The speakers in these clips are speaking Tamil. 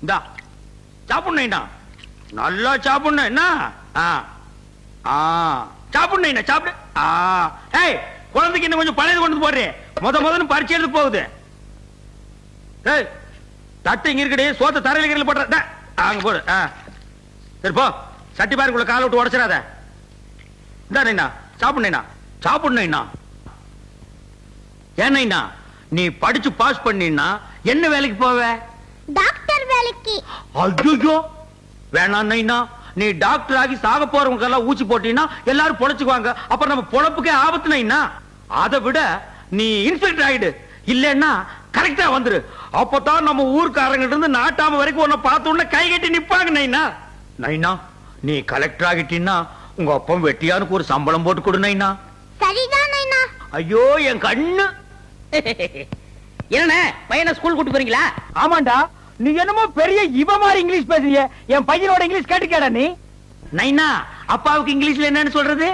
இந்தா சாப்பிடணும், நல்லா சாப்பிடணும். என்ன சாப்பிடணும், சாப்பிடு. ஏய், குழந்தைக்கு இன்னும் கொஞ்சம் பழையது கொண்டு போடுறேன். முதல்ல பரிச்சை எடுத்து போகுது. ஏய், தட்டு இங்க இருக்கடி, சோத்த தரையில போடுற அங்க போடு. சரி போ, சட்டி பாருக்குள்ள கால விட்டு உடச்சிடாத. இந்தா சாப்பிடணும், சாப்பிடணும். ஏன்னா நீ படிச்சு பாஸ் பண்ணினா என்ன வேலைக்கு போவ? டாக்டர் வேலைக்கு. ஐயோ வேணாம் நைனா, நீ டாக்டர் ஆகி சாக போறவங்க எல்லாம் ஊசி போட்டீங்கன்னா எல்லாரும் பொழைச்சுக்குவாங்க. அப்புறம் நம்ம பொழப்புக்கே ஆபத்து நைனா. அதை விட நீ இன்ஸ்பெக்டர் ஆயிடு, இல்லன்னா கரெக்டா வந்துரு. அப்பதான் நம்ம ஊர்க்காரங்கிட்ட இருந்து நாட்டாம வரைக்கும் உன்னை பார்த்த உடனே கை கட்டி நிப்பாங்க நைனா. நைனா நீ கலெக்டர் ஆகிட்டீன்னா உங்க அப்பா வெட்டியானுக்கு ஒரு சம்பளம் போட்டு கொடு நைனா. சரிதான் நைனா. ஐயோ என் கண்ணு. என்ன பையனை ஸ்கூல் கூட்டி போறீங்களா? ஆமாண்டா, நீ என்னமோ பெரிய இவ மாதிரி இங்கிலீஷ் பேசுறிய. என் பையனோட இங்கிலீஷ் கேட்டுக்கடா நீ. நைனா அப்பாவுக்கு இங்கிலீஷ்ல என்னன்னு சொல்றது?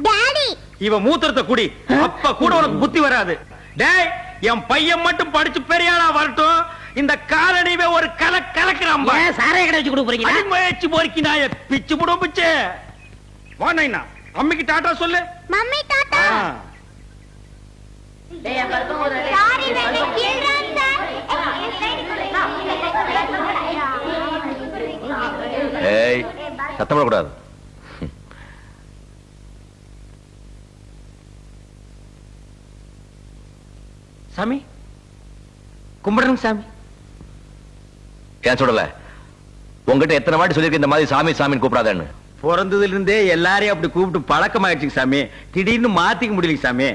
டாடி. இவ மூத்திரத்தை குடி, அப்ப கூட உனக்கு புத்தி வராது. டேய், என் பையன் மட்டும் படிச்சு பெரியாளா வரட்டும், இந்த காலனிவே ஒரு கலக்கிறான். சாரைய கடை வச்சு கொடுக்க போறீங்களா? முயற்சி போறீங்க நாய பிச்சு போடும் பிச்சு. வா நைனா, அம்மிக்கு டாடா சொல்லு. Mummy Tata. Sorry very children sir. ஏய், சத்தம் போடக்கூடாது. சாமி கும்பிடுங்க சாமி. ஏன் சொல்லல? உங்ககிட்ட எத்தனை வாட்டி சொல்லிருக்க இந்த மாதிரி சாமி சாமின்னு கூப்பிடாதேன்னு? பிறந்ததுல இருந்தே எல்லாரையும் அப்படி கூப்பிட்டு பழக்கமாயிடுச்சு சாமி. திடீர்னு மாத்திக்க முடியல சாமி.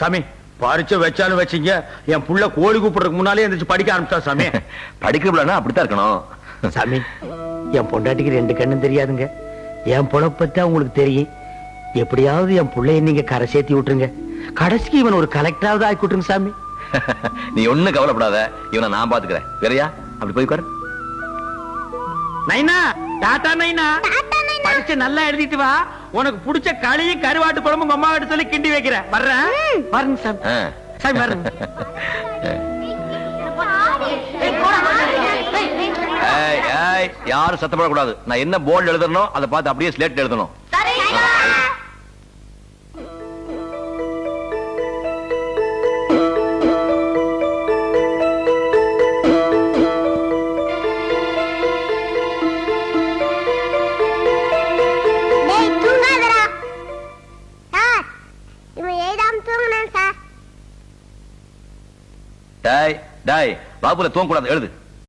சாமி பரிச்சை வச்சாலும் வச்சீங்க, என் புள்ள கோழி கூப்பிடுறதுக்கு முன்னாலே எந்திரிச்சு படிக்க ஆரம்பிச்சா சாமி. படிக்கலாம்னா அப்படித்தான் இருக்கணும் சாமி. என் பொண்டாட்டிக்கு 2 கண்ணும் தெரியாதுங்க. என் பொழப்பத்தி உங்களுக்கு தெரியும். எப்படியாவது என் புள்ளைய நீங்க கரை சேர்த்தி விட்டுருங்க. கடைசிக்கு இவன் ஒரு கலெக்டராவது ஆக்கி விட்டுருங்க சாமி. நீ ஒண்ணும் கவலைப்படாத, இவனை நான் பாத்துக்கிறேன். வேறையா அப்படி போய் உட்காரு. நைனா டாடா நைனா. பரிச்சை நல்லா எழுதிட்டு வா. உனக்கு பிடிச்ச களியும் கருவாட்டு குழம்பு உங்க அம்மா கிட்ட சொல்லி கிண்டி வைக்கிறேன். வர்றேன். பாருங்க சாமி. சாமி பாருங்க. யாரும் சத்தப்படக்கூடாது. நான் என்ன போர்டு எழுதணும் அதை பார்த்து அப்படியே ஸ்லேட் எழுதணும். டாய் டாய், பாபுல தூங்க கூடாது, எழுது.